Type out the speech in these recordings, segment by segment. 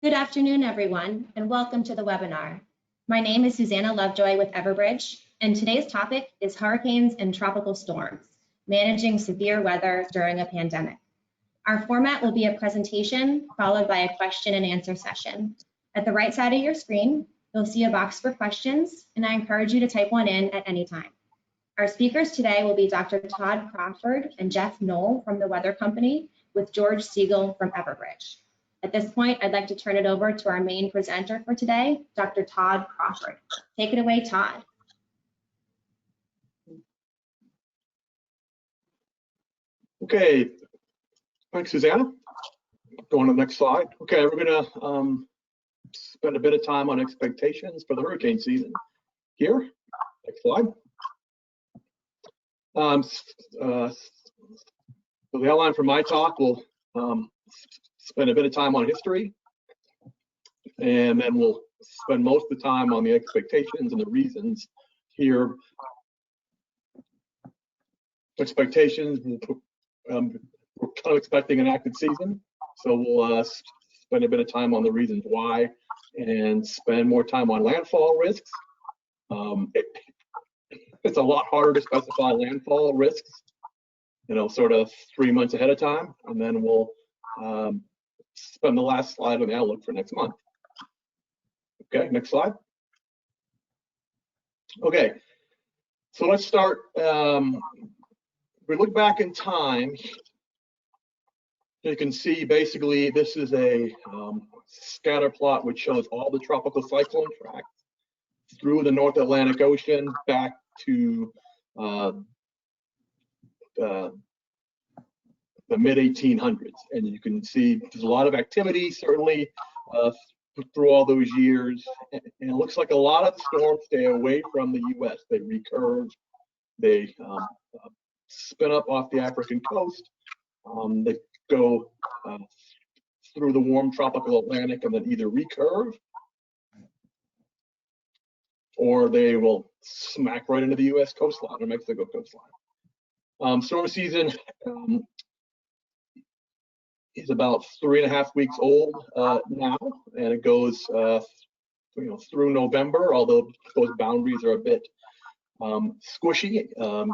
Good afternoon, everyone, and welcome to the webinar. My name is Susanna Lovejoy with Everbridge, and today's topic is hurricanes and tropical storms, managing severe weather during a pandemic. Our format will be a presentation followed by a question and answer session. At the right side of your screen, you'll see a box for questions, and I encourage you to type one in at any time. Our speakers today will be Dr. Todd Crawford and Jeff Knoll from the Weather Company with George Siegel from Everbridge. At this point, I'd like to turn it over to our main presenter for today, Dr. Todd Crawford. Take it away, Todd. Okay, thanks, Susanna. Go on to the next slide. Okay, we're gonna spend a bit of time on expectations for the hurricane season here. Next slide. So the outline for my talk will spend a bit of time on history, and then we'll spend most of the time on the expectations and the reasons here. Expectations, we're kind of expecting an active season, so we'll spend a bit of time on the reasons why and spend more time on landfall risks. It's a lot harder to specify landfall risks, sort of 3 months ahead of time, and then we'll spend the last slide on the outlook for next month. Okay, next slide. Okay, so let's start. We look back in time. You can see basically this is a scatter plot which shows all the tropical cyclone tracks through the North Atlantic Ocean back to the mid-1800s, and you can see there's a lot of activity certainly through all those years, and it looks like a lot of the storms stay away from the U.S. They recurve, they spin up off the African coast, they go through the warm tropical Atlantic and then either recurve or they will smack right into the U.S. coastline or Mexico coastline. Storm season is about 3.5 weeks old now, and it goes through November, although those boundaries are a bit squishy. There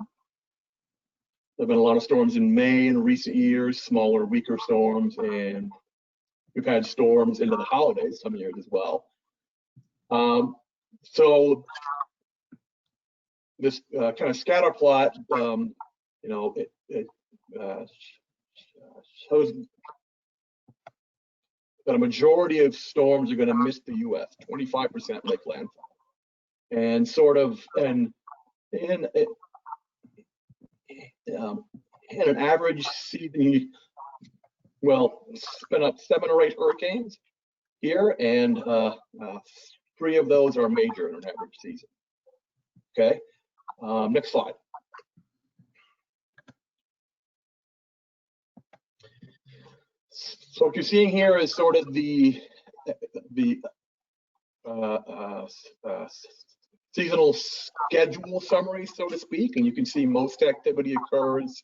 have been a lot of storms in May in recent years, smaller, weaker storms, and we've had storms into the holidays some years as well. So this kind of scatter plot, it shows that a majority of storms are going to miss the U.S. 25% make landfall, and in an average season, well, spin up 7 or 8 hurricanes here, and 3 of those are major in an average season. Okay, next slide. So what you're seeing here is sort of the seasonal schedule summary, so to speak, and you can see most activity occurs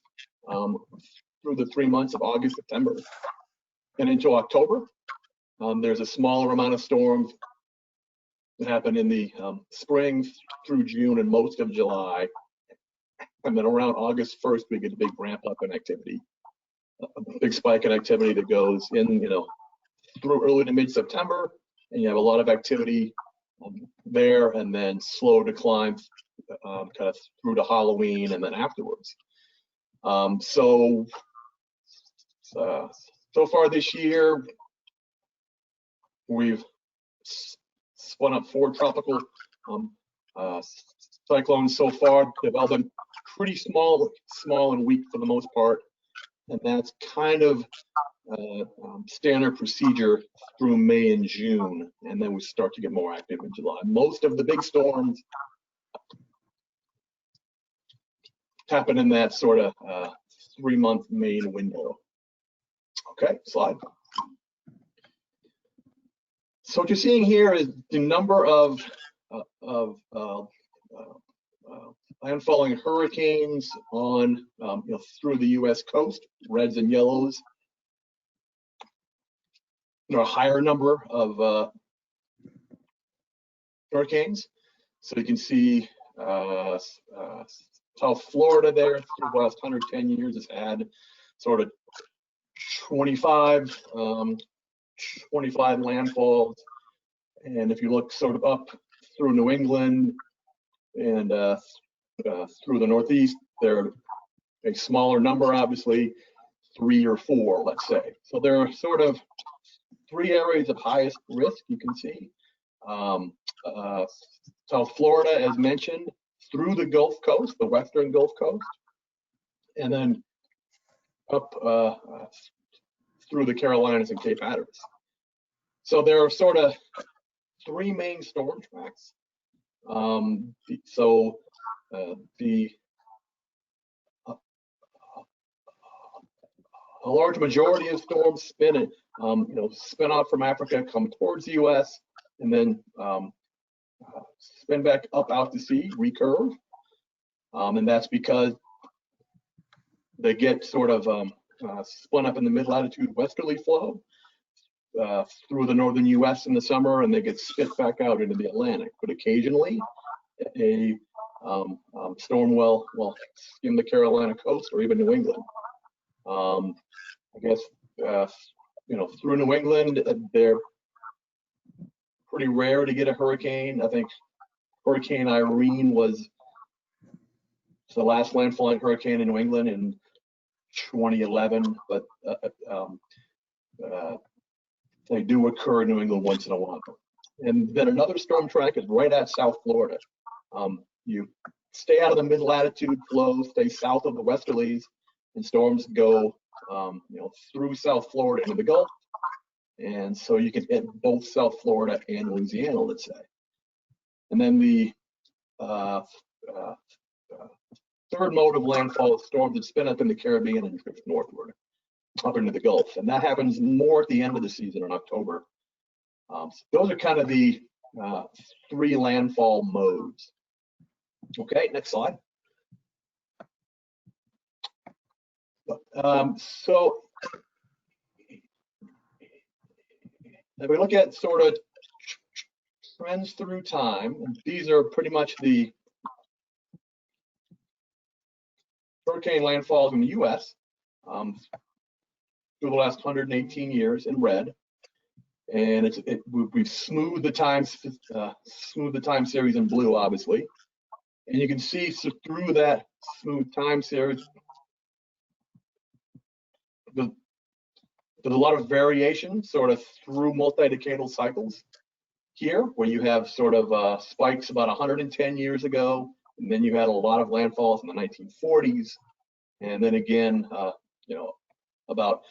through the 3 months of August, September, and into October. There's a smaller amount of storms that happen in the spring through June and most of July, and then around August 1st we get a big ramp up in activity, a big spike in activity that goes in, through early to mid-September, and you have a lot of activity there, and then slow decline kind of through to Halloween and then afterwards. So far this year, we've spun up 4 tropical cyclones so far. They've all been pretty small and weak for the most part, and that's kind of standard procedure through May and June, and then we start to get more active in July. Most of the big storms happen in that sort of 3-month main window. Okay, slide. So what you're seeing here is the number of landfalling hurricanes on through the U.S. coast, reds and yellows. a higher number of hurricanes. So you can see South Florida there through the last 110 years has had sort of 25 landfalls. And if you look sort of up through New England and through the Northeast, they're a smaller number, obviously, 3 or 4, let's say. So there are sort of 3 areas of highest risk you can see. South Florida, as mentioned, through the Gulf Coast, the western Gulf Coast, and then up through the Carolinas and Cape Hatteras. So there are sort of 3 main storm tracks. A large majority of storms spin off from Africa, come towards the U.S., and then spin back up out to sea, recurve. And that's because they get sort of spun up in the mid-latitude westerly flow through the northern U.S. in the summer, and they get spit back out into the Atlantic. But occasionally, a storm will skim the Carolina coast or even New England. I guess through New England, they're pretty rare to get a hurricane. I think Hurricane Irene was the last landfalling hurricane in New England in 2011, but they do occur in New England once in a while. And then another storm track is right at South Florida. You stay out of the mid-latitude flow, stay south of the westerlies, and storms go through South Florida into the Gulf. And so you can hit both South Florida and Louisiana, let's say. And then the third mode of landfall is storms that spin up in the Caribbean and drift northward up into the Gulf. And that happens more at the end of the season in October. So those are kind of the 3 landfall modes. Okay, next slide. So if we look at sort of trends through time, these are pretty much the hurricane landfalls in the U.S. Through the last 118 years in red, and we've smoothed the time series in blue, obviously, and you can see through that smooth time series, there's a lot of variation sort of through multi-decadal cycles here, where you have sort of spikes about 110 years ago, and then you had a lot of landfalls in the 1940s, and then again, about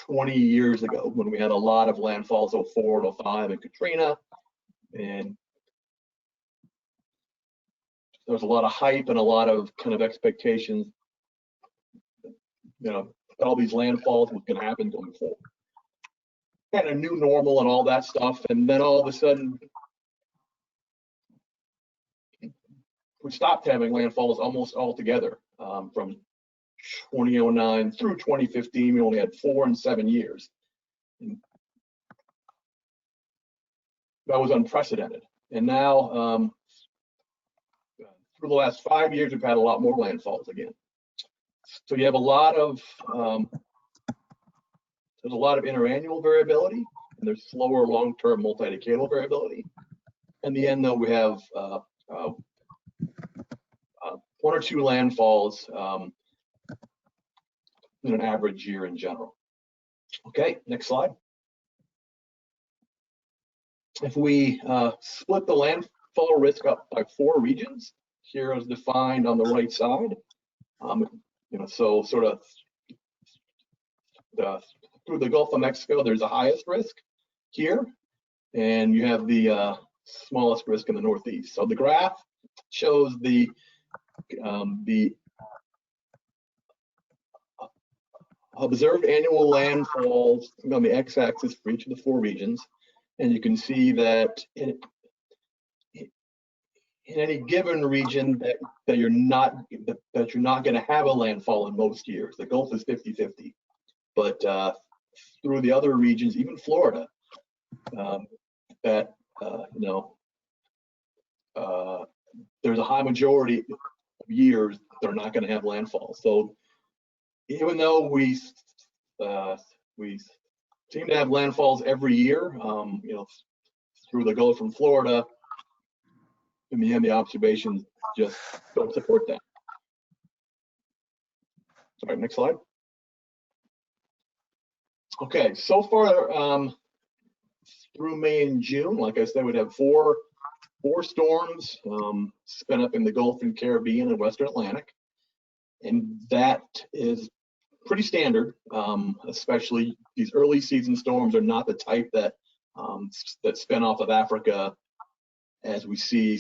20 years ago when we had a lot of landfalls, 04 and 05 and Katrina, and there was a lot of hype and a lot of kind of expectations, all these landfalls was going to happen going forward. Kind of new normal and all that stuff, and then all of a sudden we stopped having landfalls almost altogether. From 2009 through 2015, we only had 4 and 7 years. And that was unprecedented. And now, through the last 5 years, we've had a lot more landfalls again. So you have a lot of there's a lot of interannual variability, and there's slower long-term multi-decadal variability. In the end, though, we have 1 or 2 landfalls in an average year in general. Okay, next slide. If we split the landfall risk up by 4 regions, here is defined on the right side. So sort of through the Gulf of Mexico, there's the highest risk here, and you have the smallest risk in the Northeast. So the graph shows the observed annual landfalls on the x-axis for each of the 4 regions, and you can see that in any given region that you're not going to have a landfall in most years. The Gulf is 50-50, but through the other regions, even Florida, that there's a high majority of years they're not going to have landfall. So even though we seem to have landfalls every year, through the Gulf from Florida, in the end, the observations just don't support that. All right, next slide. Okay, so far through May and June, like I said, we'd have four storms spin up in the Gulf and Caribbean and Western Atlantic, and that is pretty standard. Especially these early season storms are not the type that that spin off of Africa, as we see,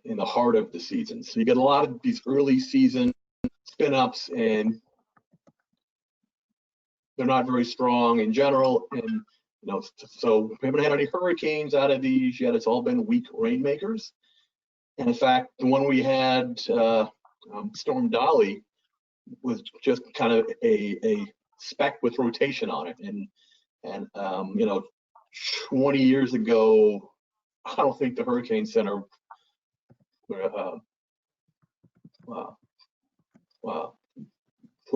in the heart of the season. So you get a lot of these early season spin ups, and they're not very strong in general. And so we haven't had any hurricanes out of these yet. It's all been weak rainmakers. And in fact, the one we had, Storm Dolly, was just kind of a speck with rotation on it. And 20 years ago, I don't think the Hurricane Center would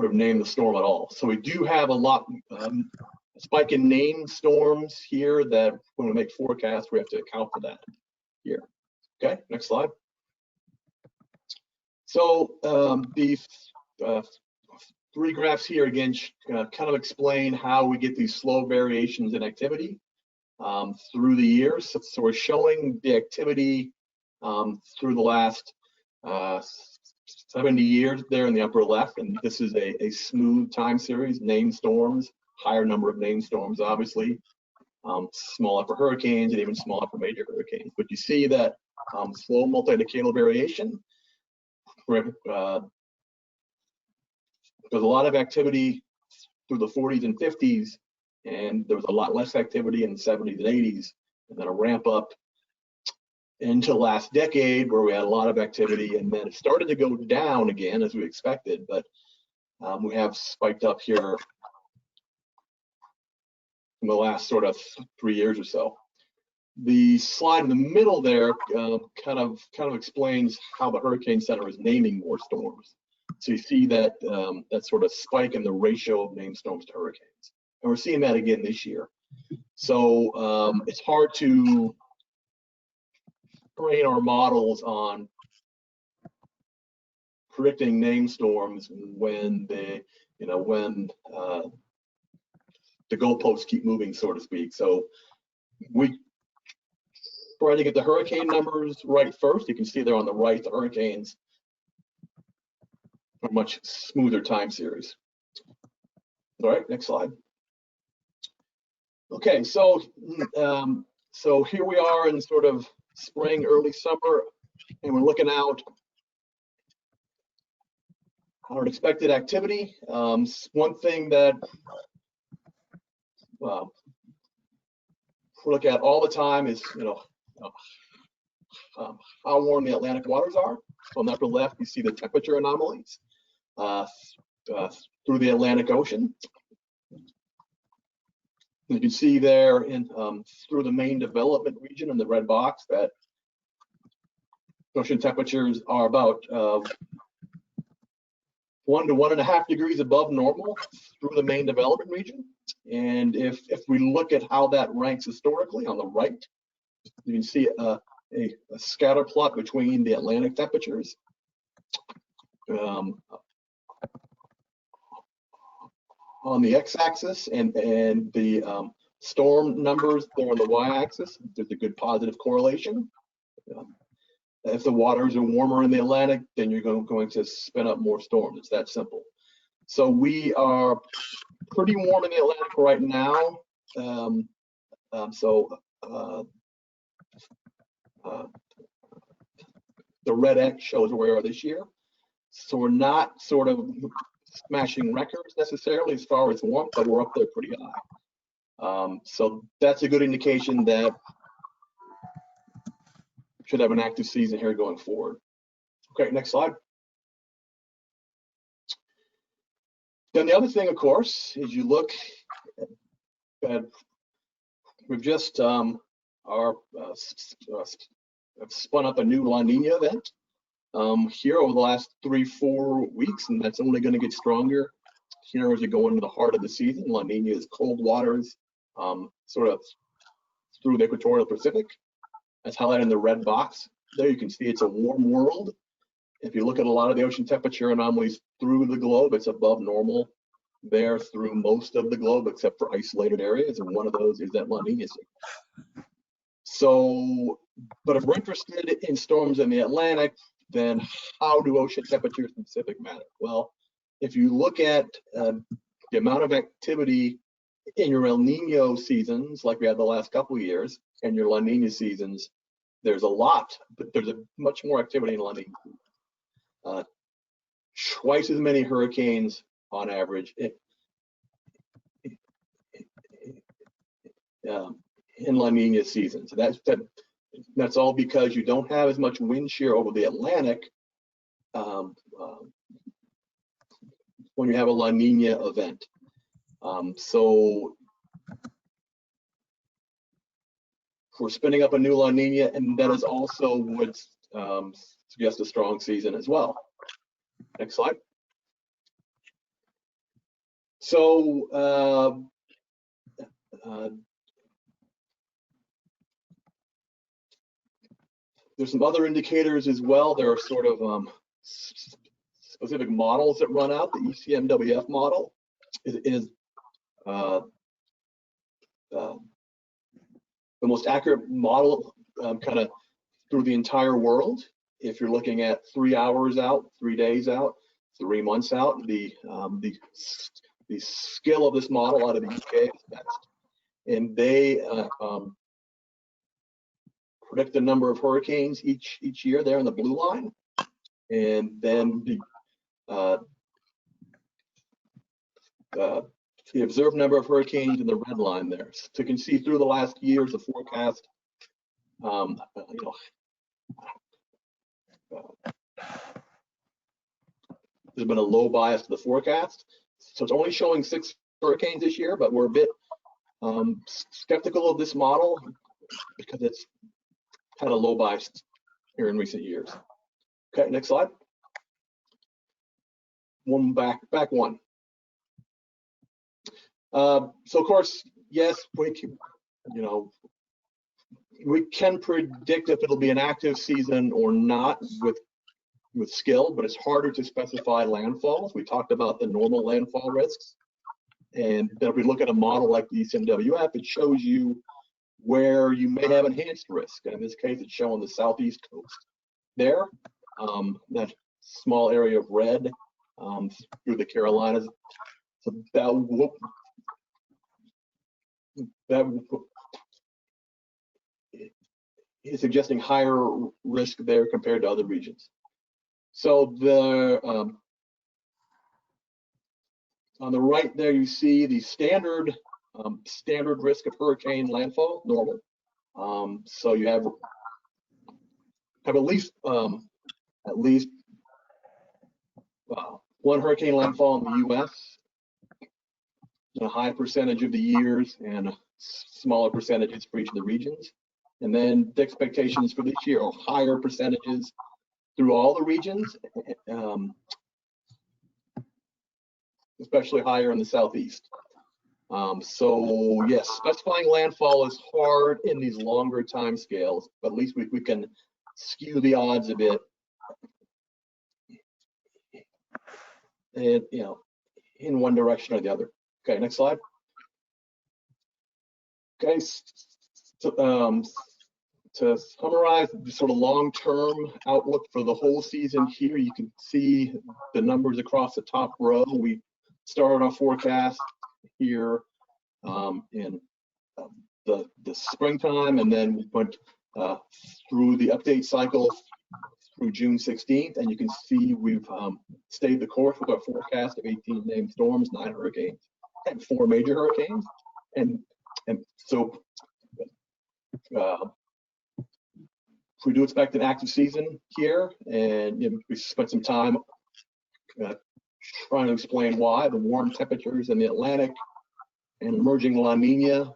have named the storm at all. So we do have a lot, a spike in named storms here that when we make forecasts, we have to account for that here. Okay, next slide. So these three graphs here again kind of explain how we get these slow variations in activity through the years. So we're showing the activity through the last 70 years there in the upper left, and this is a smooth time series, named storms, higher number of named storms, obviously, smaller for hurricanes and even smaller for major hurricanes. But you see that slow multi-decadal variation. There's a lot of activity through the 40s and 50s, and there was a lot less activity in the 70s and 80s, and then a ramp up into last decade where we had a lot of activity, and then it started to go down again as we expected, but we have spiked up here in the last sort of 3 years or so. The slide in the middle there kind of explains how the Hurricane Center is naming more storms. So you see that that sort of spike in the ratio of named storms to hurricanes, and we're seeing that again this year. So it's hard to train our models on predicting named storms when the goalposts keep moving, so to speak. So we try to get the hurricane numbers right first. You can see there on the right, the hurricanes are much smoother time series. All right, next slide. Okay, so so here we are in sort of spring, early summer, and we're looking out on unexpected activity. One thing that we look at all the time is how warm the Atlantic waters are. So on the upper left, you see the temperature anomalies through the Atlantic Ocean. You can see there in through the main development region in the red box that ocean temperatures are about 1 to 1.5 degrees above normal through the main development region. And if we look at how that ranks historically on the right, you can see a scatter plot between the Atlantic temperatures. On the x-axis and the storm numbers there on the y-axis. There's a good positive correlation. If the waters are warmer in the Atlantic, then you're going to spin up more storms. It's that simple. So we are pretty warm in the Atlantic right now. The red X shows where we are this year. So we're not sort of smashing records necessarily as far as warmth, but we're up there pretty high. So that's a good indication that we should have an active season here going forward. Okay, next slide. Then the other thing, of course, is you look at, we've just have spun up a new La Nina event here over the last 3-4 weeks, and that's only going to get stronger here as you go into the heart of the season. La Nina is cold waters, sort of through the equatorial Pacific. That's highlighted in the red box. There you can see it's a warm world. If you look at a lot of the ocean temperature anomalies through the globe, it's above normal there through most of the globe, except for isolated areas, and one of those is that La Nina signal. So, but if we're interested in storms in the Atlantic, then how do ocean temperatures in the Pacific matter? Well, if you look at the amount of activity in your El Nino seasons, like we had the last couple of years, and your La Nina seasons, there's a lot, but there's a much more activity in La Nina. Twice as many hurricanes on average in La Nina season. So that's all because you don't have as much wind shear over the Atlantic when you have a La Nina event. So we're spinning up a new La Nina, and that is also would suggest a strong season as well. Next slide. So there's some other indicators as well. There are sort of specific models that run out. The ECMWF model is the most accurate model kind of through the entire world. If you're looking at 3 hours out, 3 days out, 3 months out, the skill of this model out of the UK is best. And they predict the number of hurricanes each year there in the blue line, and then the observed number of hurricanes in the red line there. So you can see through the last years of forecast, there's been a low bias to the forecast. So it's only showing 6 hurricanes this year, but we're a bit skeptical of this model because it's had a low bias here in recent years. Okay, next slide. One back one. So of course, yes, we can predict if it'll be an active season or not with skill, but it's harder to specify landfalls. We talked about the normal landfall risks, and then if we look at a model like the ECMWF, it shows you where you may have enhanced risk. And in this case, it's showing the southeast coast there, that small area of red through the Carolinas. So that is suggesting higher risk there compared to other regions. So on the right there, you see the standard risk of hurricane landfall, normal. So you have at least one hurricane landfall in the U.S. in a high percentage of the years, and smaller percentages for each of the regions. And then the expectations for this year are higher percentages through all the regions, especially higher in the southeast. So yes, specifying landfall is hard in these longer time scales, but at least we can skew the odds a bit, and in one direction or the other. Okay, next slide. Okay, to summarize the sort of long-term outlook for the whole season here, you can see the numbers across the top row. We started our forecast here in the springtime, and then we went through the update cycle through June 16th, and you can see we've stayed the course with our forecast of 18 named storms, 9 hurricanes, and 4 major hurricanes, and so we do expect an active season here, and we spent some time trying to explain why. The warm temperatures in the Atlantic and emerging La Nina.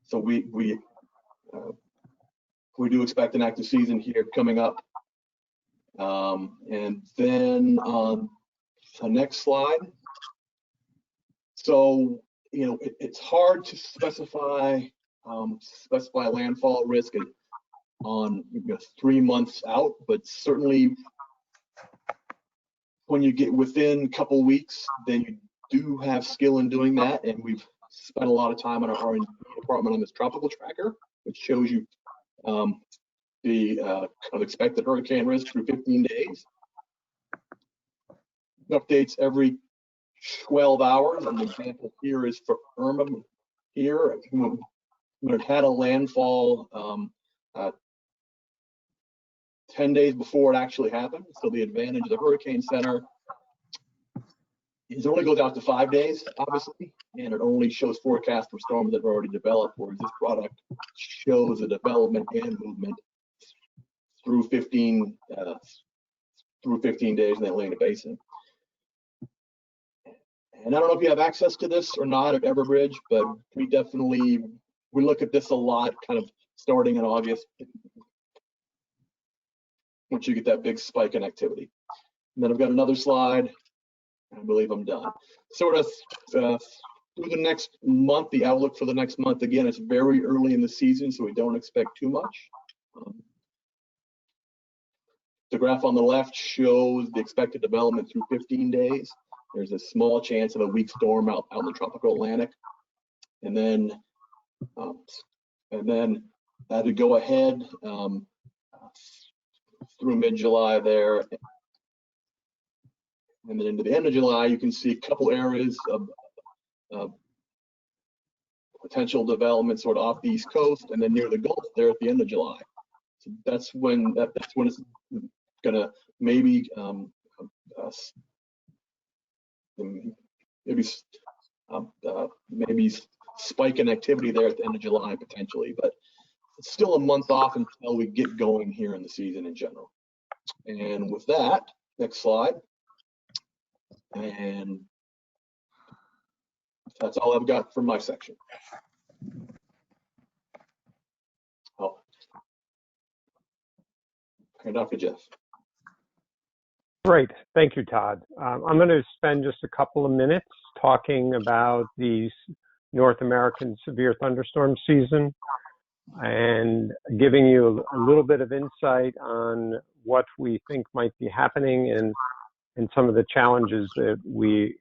So we do expect an active season here coming up. And then on the next slide. So, it's hard to specify landfall risk on 3 months out, but certainly when you get within a couple weeks, then you do have skill in doing that. And we've spent a lot of time on our R&D department on this tropical tracker, which shows you the kind of expected hurricane risk through 15 days. Updates every 12 hours. An example here is for Irma. Here, when it had a landfall 10 days before it actually happened. So the advantage of the Hurricane Center is it only goes out to 5 days, obviously, and it only shows forecasts for storms that have already developed, whereas this product shows the development and movement through 15 days in the Atlantic Basin. And I don't know if you have access to this or not at Everbridge, but we look at this a lot, kind of starting in August, once you get that big spike in activity. And then I've got another slide. I believe I'm done. Sort of through the next month, the outlook for the next month. Again, it's very early in the season, so we don't expect too much. The graph on the left shows the expected development through 15 days. There's a small chance of a weak storm out in the tropical Atlantic. And then as we go ahead through mid-July there, and then into the end of July, you can see a couple areas of potential development sort of off the East Coast and then near the Gulf there at the end of July. So that's when it's gonna maybe maybe spike in activity there at the end of July potentially, but it's still a month off until we get going here in the season in general. And with that, next slide. And that's all I've got for my section. Oh, hand off to Jeff. Great, thank you, Todd. I'm going to spend just a couple of minutes talking about the North American severe thunderstorm season and giving you a little bit of insight on what we think might be happening and some of the challenges that we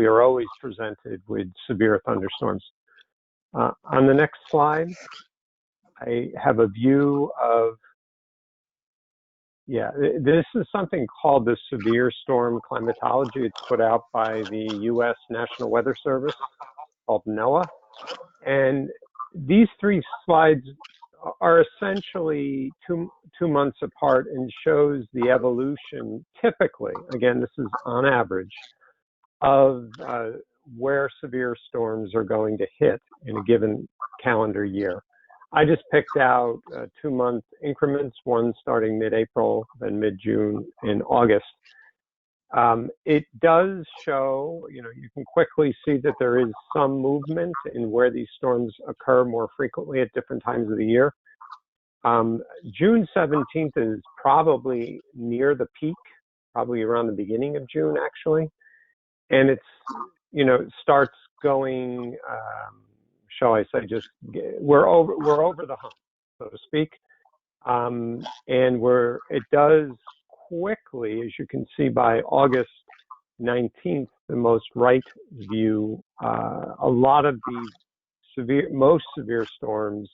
are always presented with severe thunderstorms. On the next slide, I have a view of, this is something called the Severe Storm Climatology. It's put out by the U.S. National Weather Service, called NOAA. And these three slides are essentially two months apart and shows the evolution, typically, again, this is on average, of where severe storms are going to hit in a given calendar year. I just picked out 2-month increments, one starting mid-April, then mid-June, and August. It does show, you can quickly see that there is some movement in where these storms occur more frequently at different times of the year. June 17th is probably near the peak, probably around the beginning of June, actually. And it's, it starts going, shall I say, we're over the hump, so to speak. And it does quickly, as you can see by August 19th, the most right view, a lot of the most severe storms,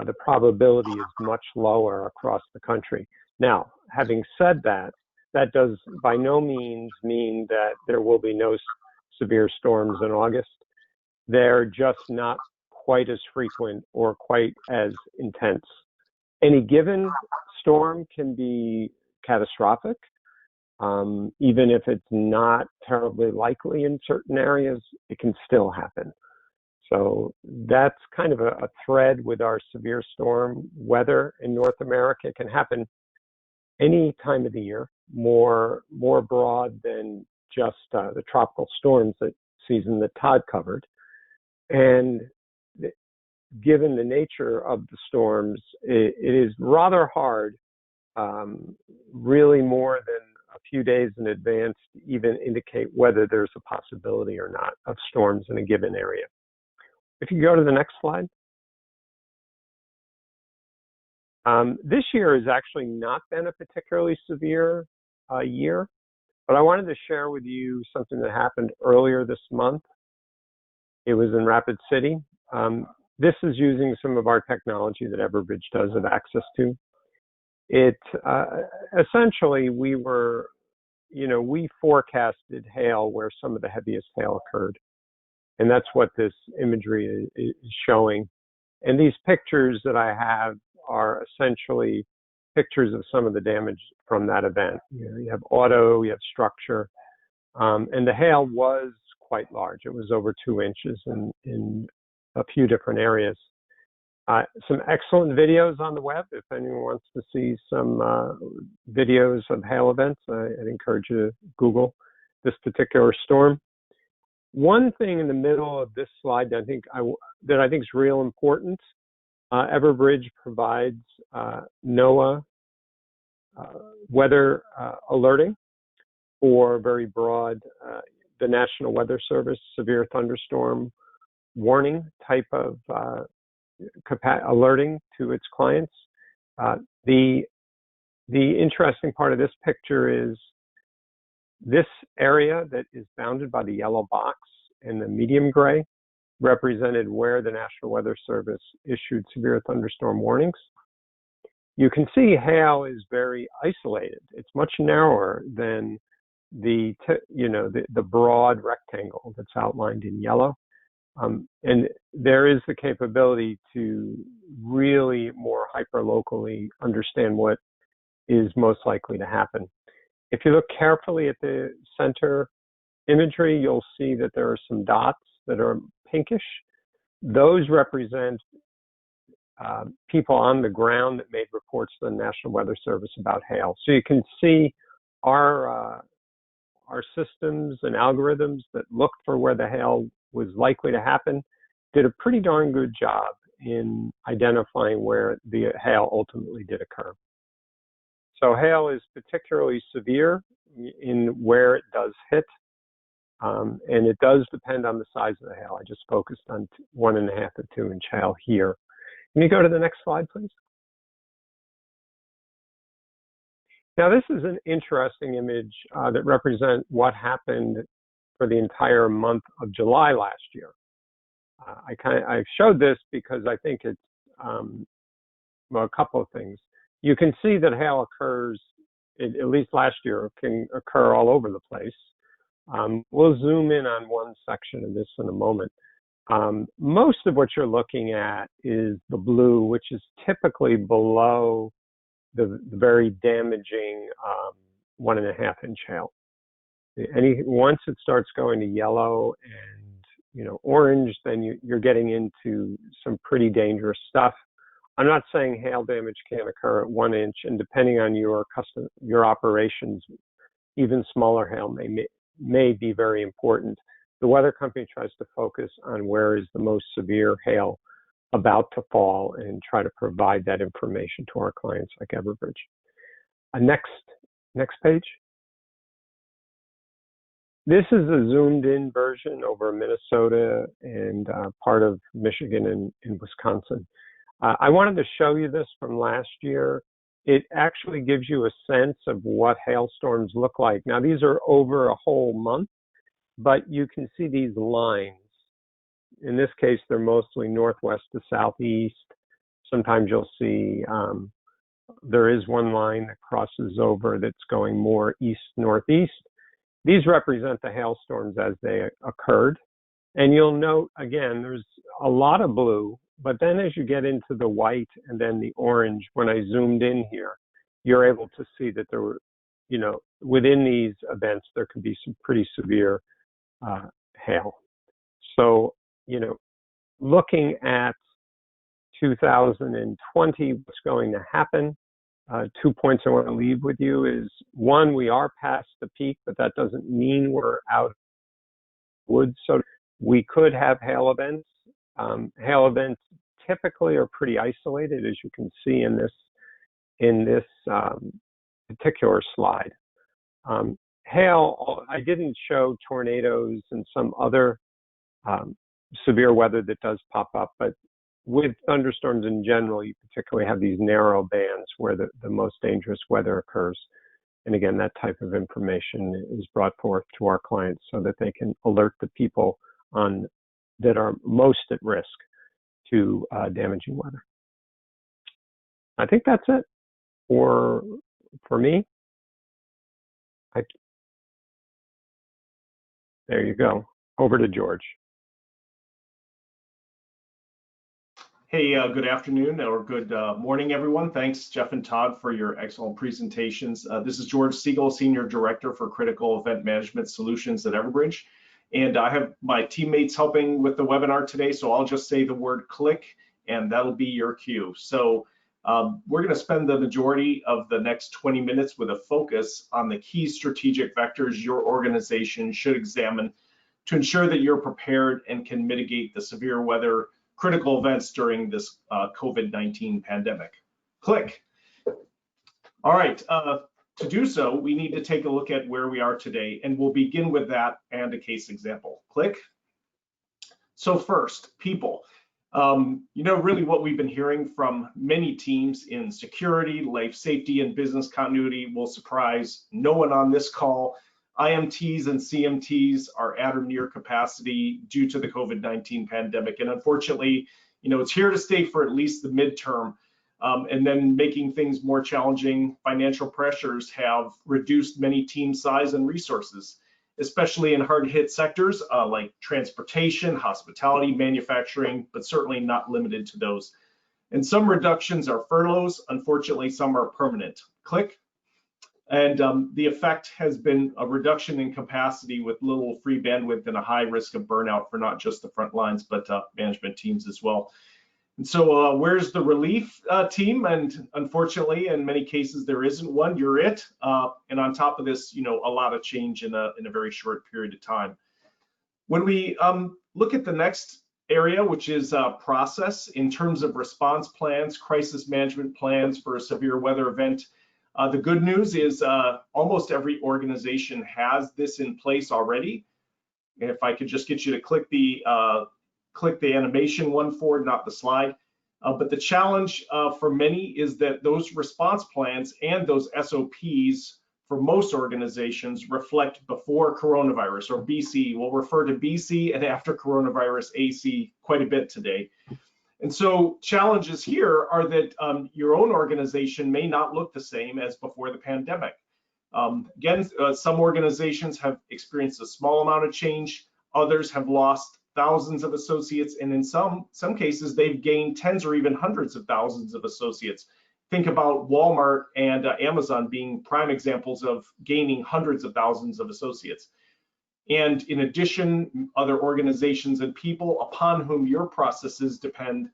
the probability is much lower across the country. Now, having said that, that does by no means mean that there will be no severe storms in August. They're just not quite as frequent or quite as intense. Any given storm can be catastrophic, even if it's not terribly likely in certain areas, it can still happen. So that's kind of a thread with our severe storm weather in North America. It can happen any time of the year, more broad than just the tropical storms that season that Todd covered. And given the nature of the storms, it is rather hard, really more than a few days in advance, to even indicate whether there's a possibility or not of storms in a given area. If you go to the next slide. This year has actually not been a particularly severe year, but I wanted to share with you something that happened earlier this month. It was in Rapid City. This is using some of our technology that Everbridge does have access to. It essentially, we forecasted hail where some of the heaviest hail occurred. And that's what this imagery is showing. And these pictures that I have are essentially pictures of some of the damage from that event. You have auto, you have structure, and the hail was quite large. It was over 2 inches in a few different areas. Some excellent videos on the web. If anyone wants to see some videos of hail events, I'd encourage you to Google this particular storm. One thing in the middle of this slide that I think is real important, Everbridge provides NOAA weather alerting for very broad, the National Weather Service severe thunderstorm warning type of alerting to its clients. The interesting part of this picture is this area that is bounded by the yellow box and the medium gray represented where the National Weather Service issued severe thunderstorm warnings. You can see hail is very isolated. It's much narrower than the broad rectangle that's outlined in yellow. And there is the capability to really more hyper-locally understand what is most likely to happen. If you look carefully at the center imagery, you'll see that there are some dots that are pinkish. Those represent people on the ground that made reports to the National Weather Service about hail. So you can see our systems and algorithms that looked for where the hail was likely to happen did a pretty darn good job in identifying where the hail ultimately did occur. So hail is particularly severe in where it does hit, and it does depend on the size of the hail. I just focused on 1.5 to 2 inch hail here. Can you go to the next slide, please? Now, this is an interesting image that represents what happened for the entire month of July last year. I showed this because I think it's a couple of things. You can see that hail occurs, at least last year, can occur all over the place. We'll zoom in on one section of this in a moment. Most of what you're looking at is the blue, which is typically below the very damaging 1.5 inch hail. Once it starts going to yellow and orange, then you're getting into some pretty dangerous stuff. I'm not saying hail damage can't occur at 1 inch, and depending on your operations, even smaller hail may be very important. The weather company tries to focus on where is the most severe hail about to fall and try to provide that information to our clients like Everbridge. Next page. This is a zoomed in version over Minnesota and part of Michigan and Wisconsin. I wanted to show you this from last year. It actually gives you a sense of what hailstorms look like. Now, these are over a whole month, but you can see these lines. In this case, they're mostly northwest to southeast. Sometimes you'll see there is one line that crosses over that's going more east-northeast. These represent the hailstorms as they occurred. And you'll note, again, there's a lot of blue, but then as you get into the white and then the orange, when I zoomed in here, you're able to see that there were, within these events, there could be some pretty severe hail. So, looking at 2020, what's going to happen, 2 points I want to leave with you is, one, we are past the peak, but that doesn't mean we're out of the woods. So we could have hail events. Hail events typically are pretty isolated, as you can see in this particular slide. Hail, I didn't show tornadoes and some other severe weather that does pop up, but with thunderstorms in general, you particularly have these narrow bands where the most dangerous weather occurs. And again, that type of information is brought forth to our clients so that they can alert the people that are most at risk to damaging weather. I think that's it for me. There you go. Over to George. Hey, good afternoon or good morning, everyone. Thanks, Jeff and Todd, for your excellent presentations. This is George Siegel, Senior Director for Critical Event Management Solutions at Everbridge. And I have my teammates helping with the webinar today, so I'll just say the word click, and that'll be your cue. So we're going to spend the majority of the next 20 minutes with a focus on the key strategic vectors your organization should examine to ensure that you're prepared and can mitigate the severe weather critical events during this COVID-19 pandemic. Click. All right, to do so, we need to take a look at where we are today, and we'll begin with that and a case example. Click. So first, people. Really what we've been hearing from many teams in security, life safety, and business continuity will surprise no one on this call. IMTs and CMTs are at or near capacity due to the COVID-19 pandemic. And unfortunately, it's here to stay for at least the midterm. And then making things more challenging, financial pressures have reduced many team size and resources, especially in hard hit sectors like transportation, hospitality, manufacturing, but certainly not limited to those. And some reductions are furloughs. Unfortunately, some are permanent. Click. And the effect has been a reduction in capacity with little free bandwidth and a high risk of burnout for not just the front lines, but management teams as well. And so where's the relief team? And unfortunately, in many cases, there isn't one. You're it. And on top of this, a lot of change in a very short period of time. When we look at the next area, which is process in terms of response plans, crisis management plans for a severe weather event, the good news is almost every organization has this in place already. And if I could just get you to click the animation one forward, not the slide. But the challenge for many is that those response plans and those SOPs for most organizations reflect before coronavirus, or BC. We'll refer to BC and after coronavirus, AC, quite a bit today. And so challenges here are that your own organization may not look the same as before the pandemic. Again, some organizations have experienced a small amount of change. Others have lost thousands of associates, and in some cases, they've gained tens or even hundreds of thousands of associates. Think about Walmart and Amazon being prime examples of gaining hundreds of thousands of associates. And in addition, other organizations and people upon whom your processes depend,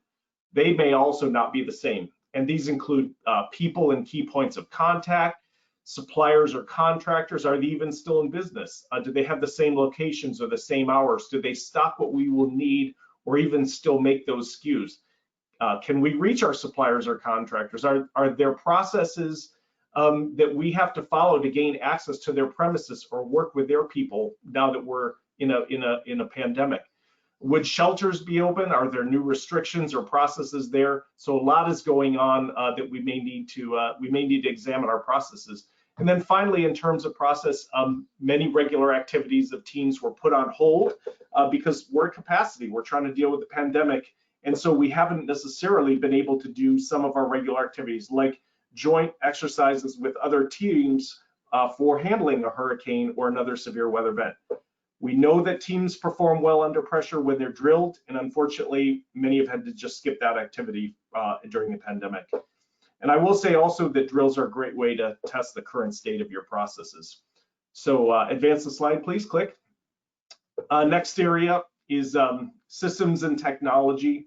they may also not be the same. And these include people and key points of contact, suppliers or contractors. Are they even still in business? Do they have the same locations or the same hours? Do they stock what we will need or even still make those SKUs? Can we reach our suppliers or contractors? Are there processes that we have to follow to gain access to their premises or work with their people now that we're in a pandemic? Would shelters be open? Are there new restrictions or processes there? So a lot is going on that we may need to examine our processes. And then finally, in terms of process, many regular activities of teams were put on hold because we're at capacity. We're trying to deal with the pandemic. And so we haven't necessarily been able to do some of our regular activities like joint exercises with other teams for handling a hurricane or another severe weather event. We know that teams perform well under pressure when they're drilled, and unfortunately, many have had to just skip that activity during the pandemic. And I will say also that drills are a great way to test the current state of your processes. So advance the slide, please, click. Next area is systems and technology.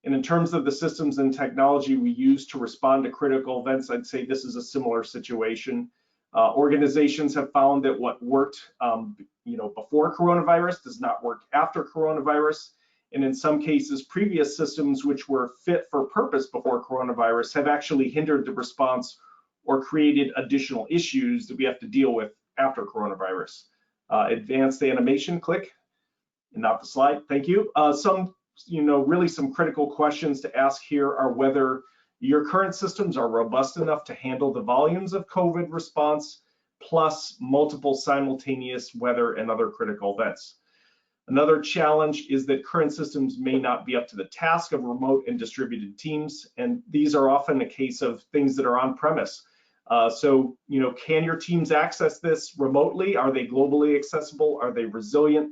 And in terms of the systems and technology we use to respond to critical events, I'd say this is a similar situation. Organizations have found that what worked before coronavirus does not work after coronavirus. And in some cases, previous systems which were fit for purpose before coronavirus have actually hindered the response or created additional issues that we have to deal with after coronavirus. Advanced animation, click, and not the slide, thank you. Really some critical questions to ask here are whether your current systems are robust enough to handle the volumes of COVID response, plus multiple simultaneous weather and other critical events. Another challenge is that current systems may not be up to the task of remote and distributed teams, and these are often a case of things that are on premise. Can your teams access this remotely? Are they globally accessible? Are they resilient?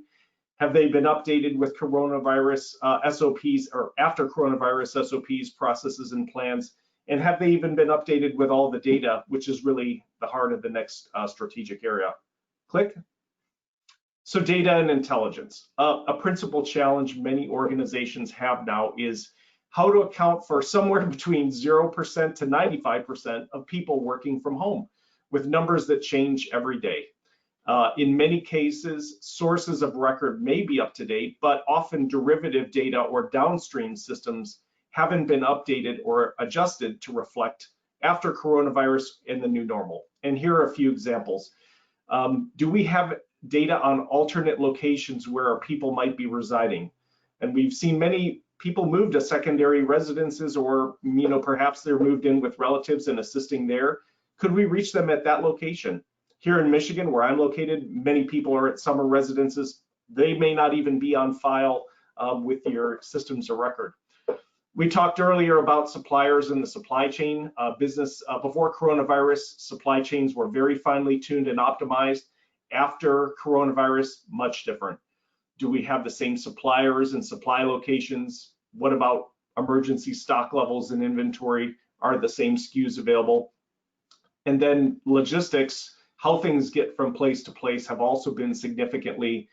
Have they been updated with coronavirus SOPs or after coronavirus SOPs, processes, and plans? And have they even been updated with all the data, which is really the heart of the next strategic area? Click. So data and intelligence. A principal challenge many organizations have now is how to account for somewhere between 0% to 95% of people working from home, with numbers that change every day. In many cases, sources of record may be up to date, but often derivative data or downstream systems haven't been updated or adjusted to reflect after coronavirus and the new normal. And here are a few examples. Do we have data on alternate locations where our people might be residing? And we've seen many people move to secondary residences, or perhaps they're moved in with relatives and assisting there. Could we reach them at that location? Here in Michigan, where I'm located, many people are at summer residences. They may not even be on file with your systems of record. We talked earlier about suppliers in the supply chain business. Before coronavirus, supply chains were very finely tuned and optimized. After coronavirus, much different. Do we have the same suppliers and supply locations? What about emergency stock levels and inventory? Are the same SKUs available? And then logistics, how things get from place to place have also been significantly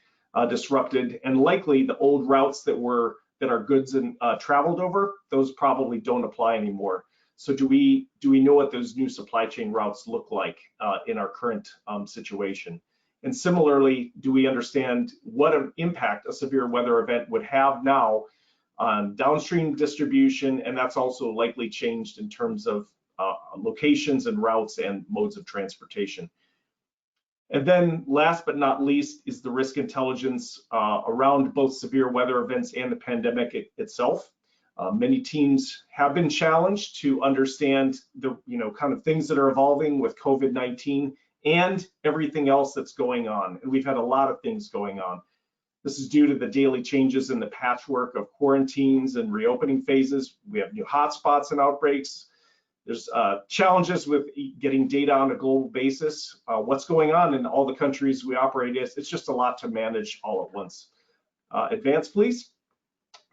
disrupted, and likely the old routes that our goods and traveled over, those probably don't apply anymore. So do we know what those new supply chain routes look like in our current situation? And similarly, do we understand what an impact a severe weather event would have now on downstream distribution? And that's also likely changed in terms of locations and routes and modes of transportation. And then last but not least is the risk intelligence around both severe weather events and the pandemic itself. Many teams have been challenged to understand the kind of things that are evolving with COVID-19 and everything else that's going on. And we've had a lot of things going on. This is due to the daily changes in the patchwork of quarantines and reopening phases. We have new hotspots and outbreaks. There's challenges with getting data on a global basis. What's going on in all the countries we operate in, it's just a lot to manage all at once. Advance, please.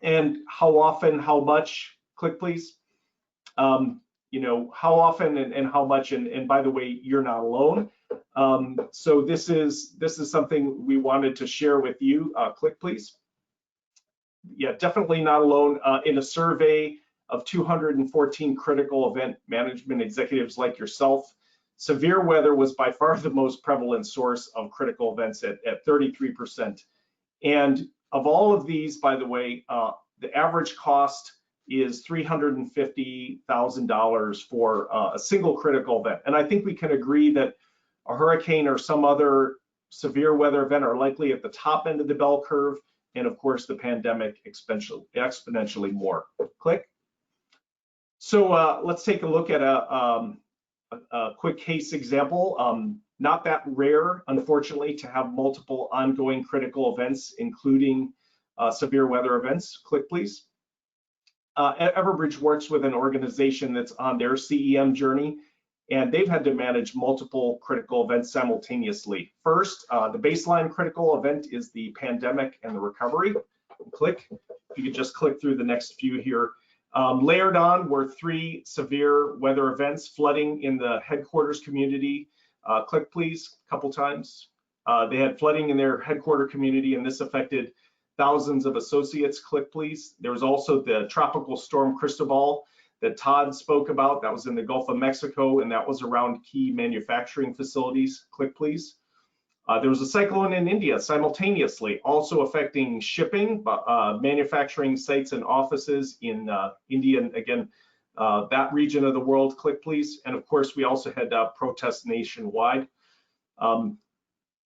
And how often, how much, click please. How often and how much, and by the way, you're not alone. So this is something we wanted to share with you. Click please. Yeah, definitely not alone. In a survey of 214 critical event management executives like yourself, severe weather was by far the most prevalent source of critical events at 33%. And of all of these, by the way, the average cost is $350,000 for a single critical event. And I think we can agree that a hurricane or some other severe weather event are likely at the top end of the bell curve, and of course the pandemic exponentially more. Click. So let's take a look at a quick case example. Not that rare, unfortunately, to have multiple ongoing critical events, including severe weather events. Click, please. Everbridge works with an organization that's on their CEM journey, and they've had to manage multiple critical events simultaneously. First, the baseline critical event is the pandemic and the recovery. Click. If you could just click through the next few here. Layered on were 3 severe weather events: flooding in the headquarters community. Click please, a couple times. They had flooding in their headquarter community, and this affected thousands of associates. Click, please. There was also the tropical storm Cristobal that Todd spoke about. That was in the Gulf of Mexico, and that was around key manufacturing facilities. Click, please. There was a cyclone in India simultaneously, also affecting shipping, manufacturing sites and offices in India, and again, that region of the world. Click, please. And of course, we also had protests nationwide.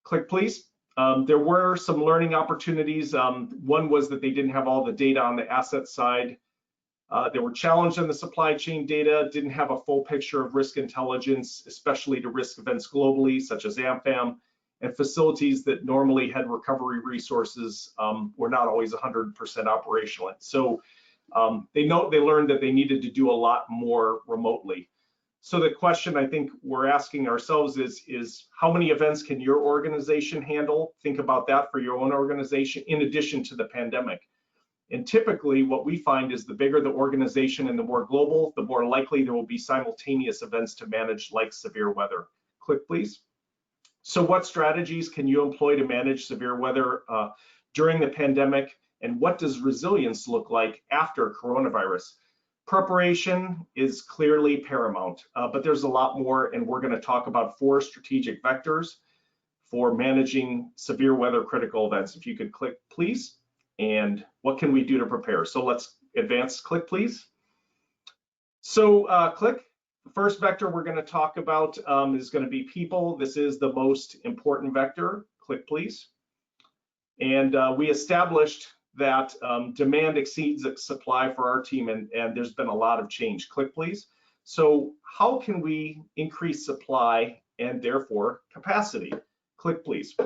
Click, please. There were some learning opportunities. One was that they didn't have all the data on the asset side. There were challenges in the supply chain data, didn't have a full picture of risk intelligence, especially to risk events globally, such as AMFAM, and facilities that normally had recovery resources were not always 100% operational. So they learned that they needed to do a lot more remotely. So the question I think we're asking ourselves is how many events can your organization handle? Think about that for your own organization, in addition to the pandemic. And typically what we find is the bigger the organization and the more global, the more likely there will be simultaneous events to manage, like severe weather. Click, please. So what strategies can you employ to manage severe weather during the pandemic? And what does resilience look like after coronavirus? Preparation is clearly paramount, but there's a lot more, and we're going to talk about 4 strategic vectors for managing severe weather critical events. If you could click, please. And what can we do to prepare? So let's advance. Click, please. So click. The first vector we're going to talk about is going to be people. This is the most important vector. Click, please. And we established that demand exceeds supply for our team, and there's been a lot of change. Click, please. So how can we increase supply and therefore capacity? Click, please.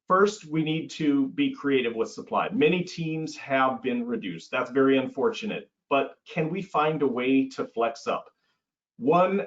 First, we need to be creative with supply. Many teams have been reduced. That's very unfortunate, but can we find a way to flex up? One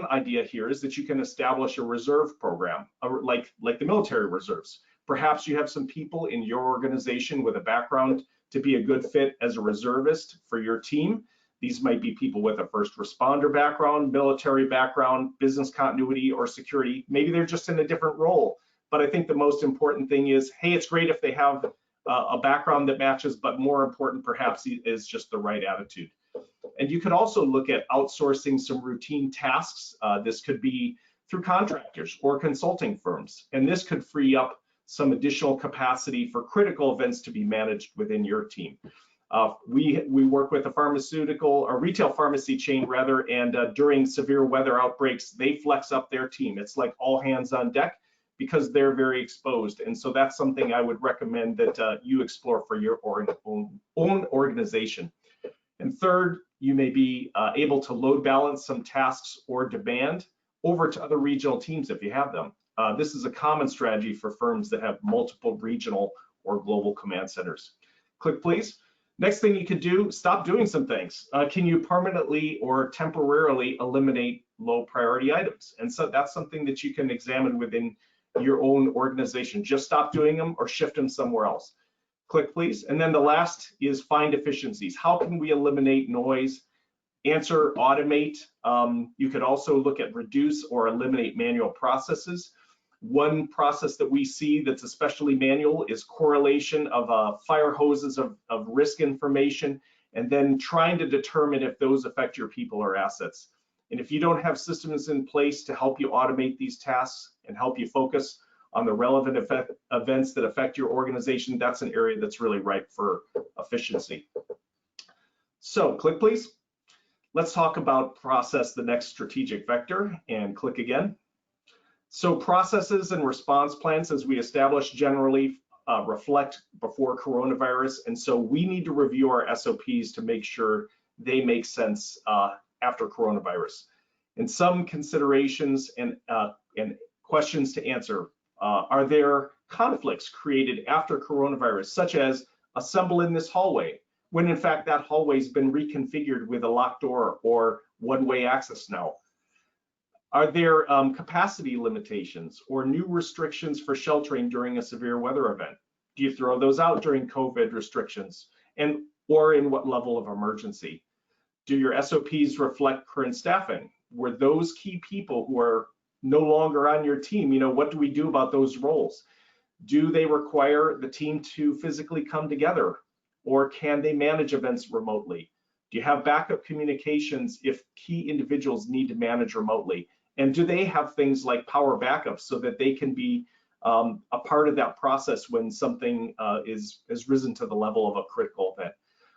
idea here is that you can establish a reserve program, like the military reserves. Perhaps you have some people in your organization with a background to be a good fit as a reservist for your team. These might be people with a first responder background, military background, business continuity, or security. Maybe they're just in a different role. But I think the most important thing is, hey, it's great if they have a background that matches, but more important perhaps is just the right attitude. And you could also look at outsourcing some routine tasks. This could be through contractors or consulting firms. And this could free up some additional capacity for critical events to be managed within your team. We work with a retail pharmacy chain rather, and during severe weather outbreaks, they flex up their team. It's like all hands on deck because they're very exposed. And so that's something I would recommend that you explore for your own organization. And third, you may be able to load balance some tasks or demand over to other regional teams if you have them. This is a common strategy for firms that have multiple regional or global command centers. Click, please. Next thing you could do, stop doing some things. Can you permanently or temporarily eliminate low priority items? And so that's something that you can examine within your own organization. Just stop doing them or shift them somewhere else. Click, please. And then the last is find efficiencies. How can we eliminate noise? Answer, automate. You could also look at reduce or eliminate manual processes. One process that we see that's especially manual is correlation of fire hoses of risk information, and then trying to determine if those affect your people or assets. And if you don't have systems in place to help you automate these tasks and help you focus on the relevant events that affect your organization, that's an area that's really ripe for efficiency. So click, please. Let's talk about process, the next strategic vector, and click again. So processes and response plans, as we established, generally reflect before coronavirus. And so we need to review our SOPs to make sure they make sense after coronavirus. And some considerations and questions to answer. Are there conflicts created after coronavirus, such as assemble in this hallway, when in fact that hallway's been reconfigured with a locked door or one-way access now? Are there capacity limitations or new restrictions for sheltering during a severe weather event? Do you throw those out during COVID restrictions, or in what level of emergency? Do your SOPs reflect current staffing? Were those key people who are no longer on your team, what do we do about those roles? Do they require the team to physically come together, or can they manage events remotely? Do you have backup communications if key individuals need to manage remotely? And do they have things like power backup so that they can be a part of that process when something has risen to the level of a critical event?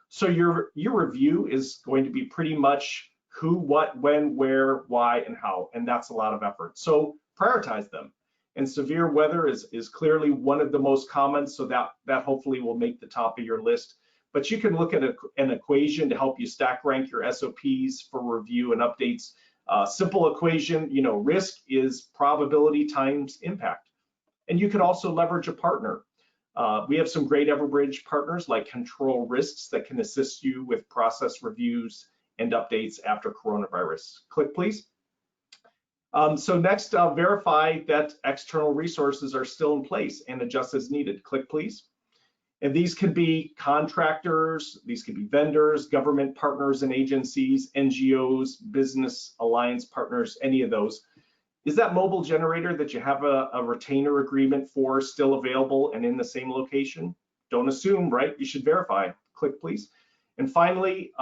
So your review is going to be pretty much who, what, when, where, why, and how, and that's a lot of effort. So prioritize them. And severe weather is clearly one of the most common, so that hopefully will make the top of your list. But you can look at an equation to help you stack rank your SOPs for review and updates. Simple equation, risk is probability times impact. And you can also leverage a partner. We have some great Everbridge partners like Control Risks that can assist you with process reviews and updates after coronavirus. Click, please. So next, verify that external resources are still in place and adjust as needed. Click, please. And these could be contractors, these could be vendors, government partners and agencies, NGOs, business alliance partners, any of those. Is that mobile generator that you have a retainer agreement for still available and in the same location? Don't assume, right? You should verify. Click, please. And finally,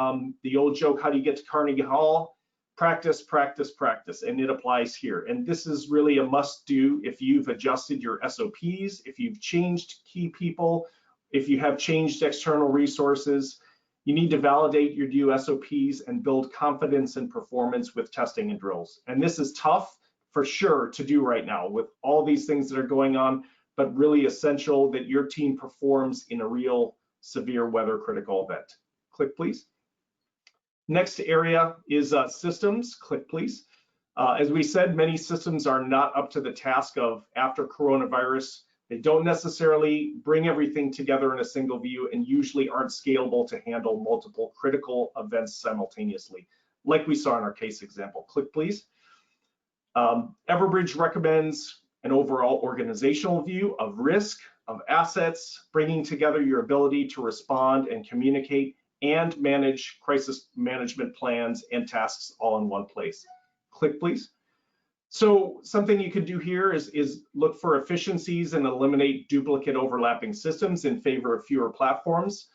the old joke, how do you get to Carnegie Hall? Practice, practice, practice, and it applies here. And this is really a must-do if you've adjusted your SOPs, if you've changed key people, if you have changed external resources. You need to validate your new SOPs and build confidence and performance with testing and drills. And this is tough for sure to do right now with all these things that are going on, but really essential that your team performs in a real severe weather critical event. Click, please. Next area is systems. Click, please. As we said, many systems are not up to the task of after coronavirus. They don't necessarily bring everything together in a single view and usually aren't scalable to handle multiple critical events simultaneously, like we saw in our case example. Click, please. Everbridge recommends an overall organizational view of risk, of assets, bringing together your ability to respond and communicate and manage crisis management plans and tasks all in one place. Click, please. So something you could do here is look for efficiencies and eliminate duplicate overlapping systems in favor of fewer platforms.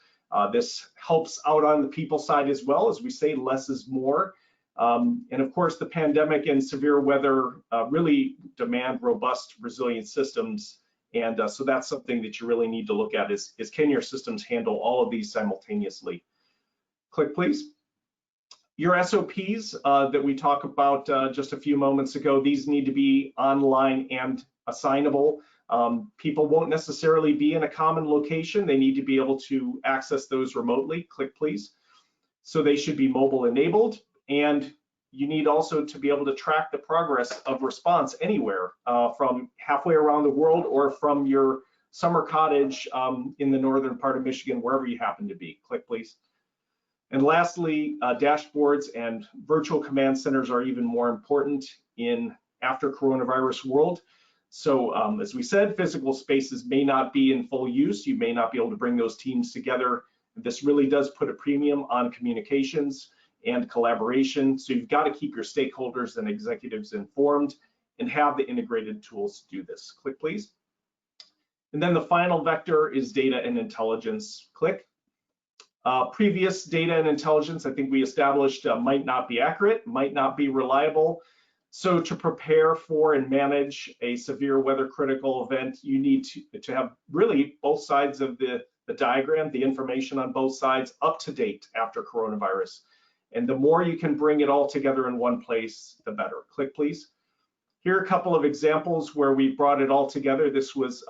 This helps out on the people side as well. As we say, less is more. And of course, the pandemic and severe weather really demand robust, resilient systems. And so that's something that you really need to look at is can your systems handle all of these simultaneously? Click, please. Your SOPs that we talked about just a few moments ago, these need to be online and assignable. People won't necessarily be in a common location. They need to be able to access those remotely. Click, please. So they should be mobile enabled, and you need also to be able to track the progress of response anywhere from halfway around the world or from your summer cottage in the northern part of Michigan, wherever you happen to be. Click, please. And lastly, dashboards and virtual command centers are even more important in after coronavirus world. So as we said, physical spaces may not be in full use. You may not be able to bring those teams together. This really does put a premium on communications and collaboration. So you've got to keep your stakeholders and executives informed and have the integrated tools to do this. Click, please. And then the final vector is data and intelligence. Click. Previous data and intelligence, I think we established might not be accurate, might not be reliable. So to prepare for and manage a severe weather critical event, you need to have really both sides of the diagram, the information on both sides up to date after coronavirus. And the more you can bring it all together in one place, the better. Click, please. Here are a couple of examples where we brought it all together. This was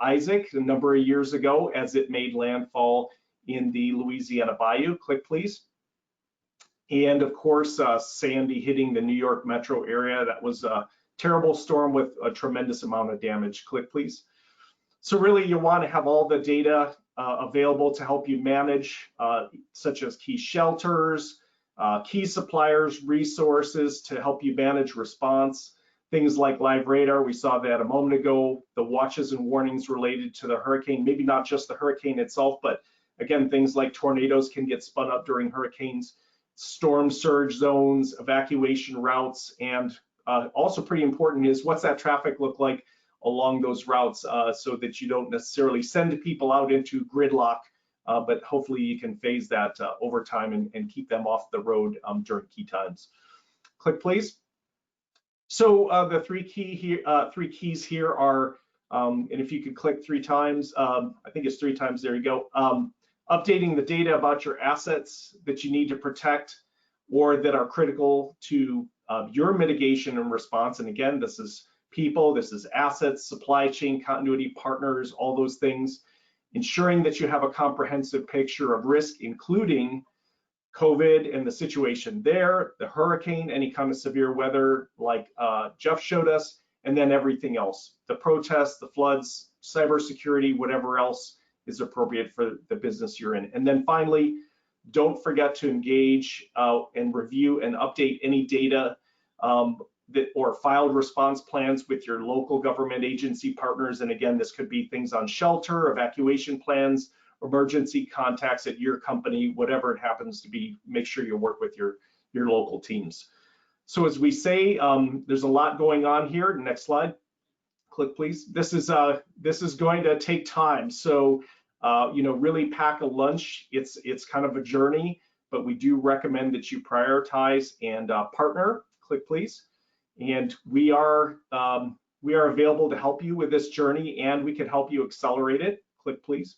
Isaac a number of years ago as it made landfall in the Louisiana Bayou. Click, please. And of course, Sandy hitting the New York metro area. That was a terrible storm with a tremendous amount of damage. Click, please. So really, you want to have all the data available to help you manage, such as key shelters, key suppliers, resources to help you manage response. Things like live radar, we saw that a moment ago, the watches and warnings related to the hurricane, maybe not just the hurricane itself, but again, things like tornadoes can get spun up during hurricanes, storm surge zones, evacuation routes, and also pretty important is what's that traffic look like along those routes so that you don't necessarily send people out into gridlock, but hopefully you can phase that over time and keep them off the road during key times. Click, please. So the three keys here are, and if you could click 3 times, I think it's 3 times, there you go. Updating the data about your assets that you need to protect or that are critical to your mitigation and response. And again, this is people, this is assets, supply chain continuity, partners, all those things. Ensuring that you have a comprehensive picture of risk, including COVID and the situation there, the hurricane, any kind of severe weather like Jeff showed us, and then everything else, the protests, the floods, cybersecurity, whatever else is appropriate for the business you're in. And then finally, don't forget to engage and review and update any data or filed response plans with your local government agency partners. And again, this could be things on shelter, evacuation plans, emergency contacts at your company, whatever it happens to be. Make sure you work with your local teams. So as we say, there's a lot going on here. Next slide. Click, please. This is going to take time. So really pack a lunch. It's kind of a journey, but we do recommend that you prioritize and partner. Click, please. And we are available to help you with this journey, and we can help you accelerate it. Click, please.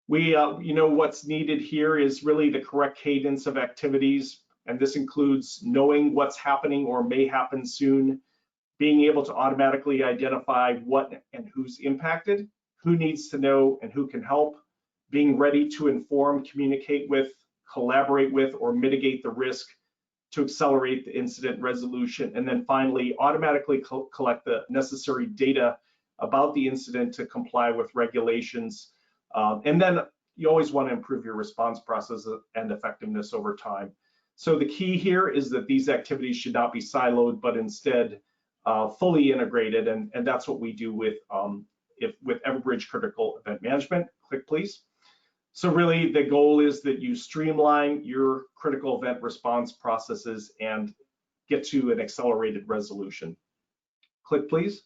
What's needed here is really the correct cadence of activities, and this includes knowing what's happening or may happen soon, being able to automatically identify what and who's impacted, who needs to know and who can help, being ready to inform, communicate with, collaborate with, or mitigate the risk to accelerate the incident resolution, and then finally automatically collect the necessary data about the incident to comply with regulations. And then you always want to improve your response process and effectiveness over time. So the key here is that these activities should not be siloed, but instead fully integrated, and that's what we do with Everbridge Critical Event Management. Click, please. So really the goal is that you streamline your critical event response processes and get to an accelerated resolution. Click, please.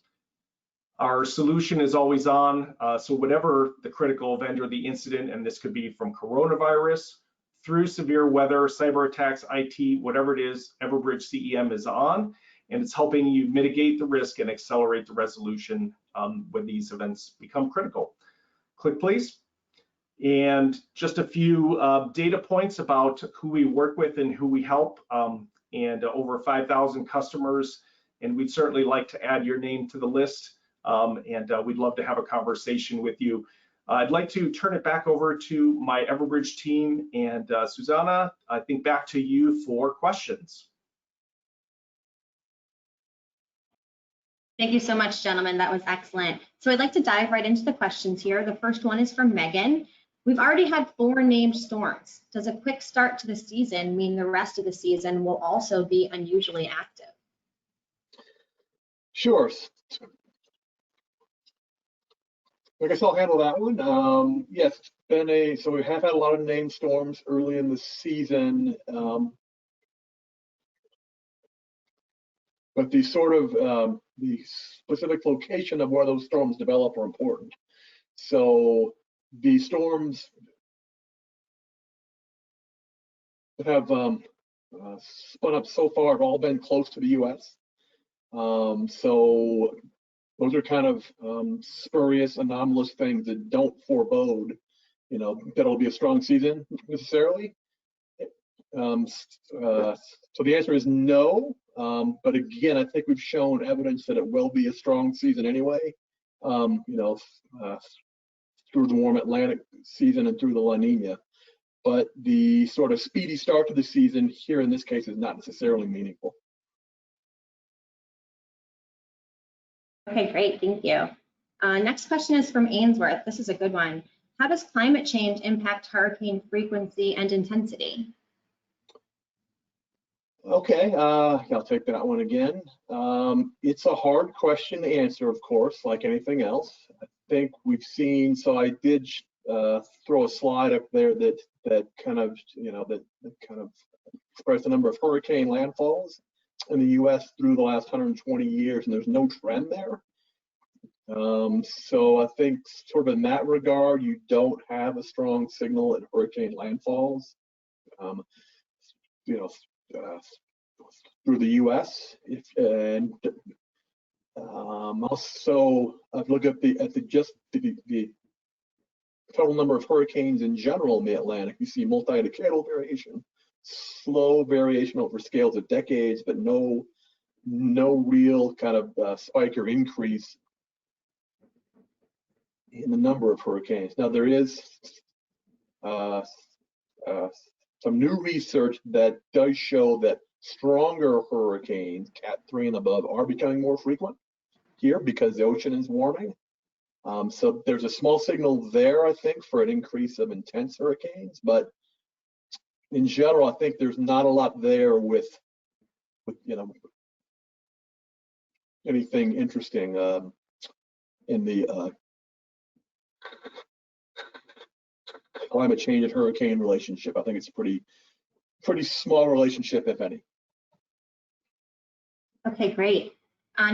Our solution is always on, so whatever the critical event or the incident, and this could be from coronavirus through severe weather, cyber attacks, IT, whatever it is, Everbridge CEM is on, and it's helping you mitigate the risk and accelerate the resolution when these events become critical. Click, please. And just a few data points about who we work with and who we help, and over 5,000 customers, and we'd certainly like to add your name to the list, and we'd love to have a conversation with you. I'd like to turn it back over to my Everbridge team, and Susanna, I think back to you for questions. Thank you so much, gentlemen. That was excellent. So I'd like to dive right into the questions here. The first one is from Megan. We've already had 4 named storms. Does a quick start to the season mean the rest of the season will also be unusually active? Sure. I guess I'll handle that one. Yes, it's been so we have had a lot of named storms early in the season, but the the specific location of where those storms develop are important. So the storms that have spun up so far have all been close to the U.S. So those are kind of spurious, anomalous things that don't forebode, that it'll be a strong season necessarily. So the answer is no. But again, I think we've shown evidence that it will be a strong season anyway. Through the warm Atlantic season and through the La Nina. But the sort of speedy start to the season here in this case is not necessarily meaningful. Okay, great, thank you. Next question is from Ainsworth. This is a good one. How does climate change impact hurricane frequency and intensity? Okay, I'll take that one again. It's a hard question to answer, of course, like anything else. I think we've seen, so I did throw a slide up there that kind of expressed the number of hurricane landfalls in the U.S. through the last 120 years, and there's no trend there. So I think sort of in that regard, you don't have a strong signal at hurricane landfalls, you know, through the U.S. And also, I've looked at the total number of hurricanes in general in the Atlantic. You see multi-decadal variation, slow variation over scales of decades, but no real kind of spike or increase in the number of hurricanes. Now there is some new research that does show that stronger hurricanes, Cat 3 and above, are becoming more frequent here because the ocean is warming. So there's a small signal there, I think, for an increase of intense hurricanes. But in general, I think there's not a lot there with anything interesting in the climate change and hurricane relationship. I think it's a pretty small relationship, if any. Okay, great.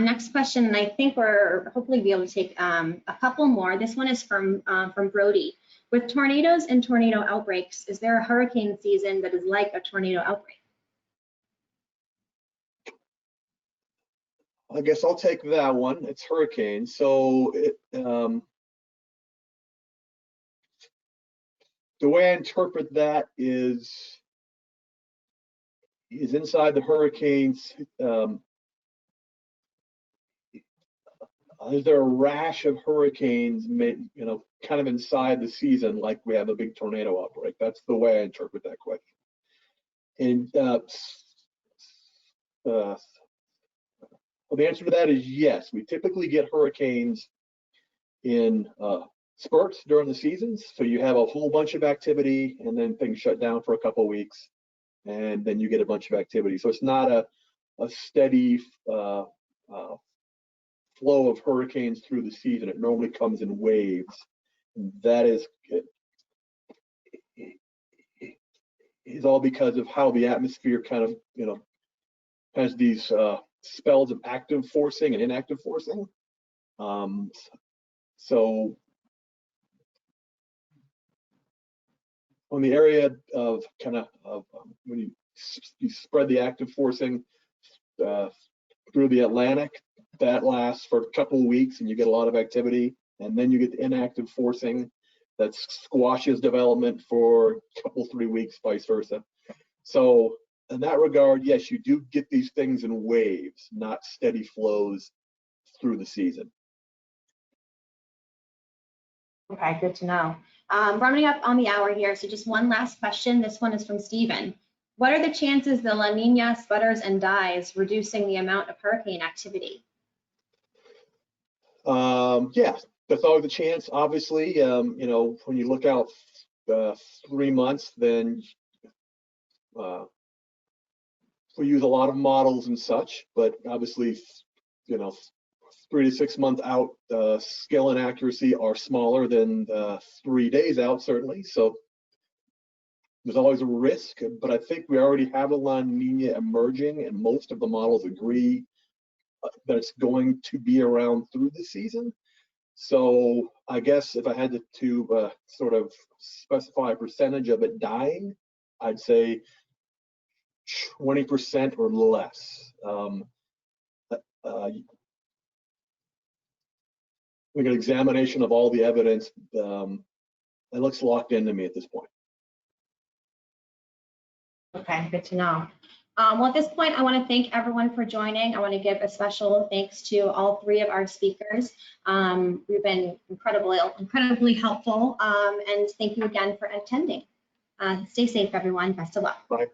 Next question, and I think we're hopefully be able to take a couple more. This one is from Brody. With tornadoes and tornado outbreaks, is there a hurricane season that is like a tornado outbreak? I guess I'll take that one. It's hurricane. So the way I interpret that is inside the hurricanes, is there a rash of hurricanes, kind of inside the season, like we have a big tornado outbreak? That's the way I interpret that question. And well, the answer to that is yes. We typically get hurricanes in spurts during the seasons. So you have a whole bunch of activity and then things shut down for a couple of weeks and then you get a bunch of activity. So it's not a steady flow of hurricanes through the season. It normally comes in waves. That is all because of how the atmosphere kind of, has these spells of active forcing and inactive forcing. So on the area of when you spread the active forcing through the Atlantic, that lasts for a couple of weeks and you get a lot of activity, and then you get the inactive forcing that squashes development for a couple, 3 weeks, vice versa. So in that regard, yes, you do get these things in waves, not steady flows through the season. Okay, good to know. Running up on the hour here, so just one last question. This one is from Stephen. What are the chances the La Nina sputters and dies, reducing the amount of hurricane activity? Yeah, that's always a chance. Obviously, when you look out 3 months, then we use a lot of models and such, but obviously, 3 to 6 months out, scale and accuracy are smaller than 3 days out, certainly. So there's always a risk, but I think we already have a La Nina emerging, and most of the models agree that it's going to be around through the season. So I guess if I had to sort of specify a percentage of it dying, I'd say 20% or less. Like an examination of all the evidence, it looks locked into me at this point. Okay, good to know. Well, at this point, I want to thank everyone for joining. I want to give a special thanks to all 3 of our speakers. We've been incredibly helpful, and thank you again for attending. Stay safe, everyone. Best of luck. Bye.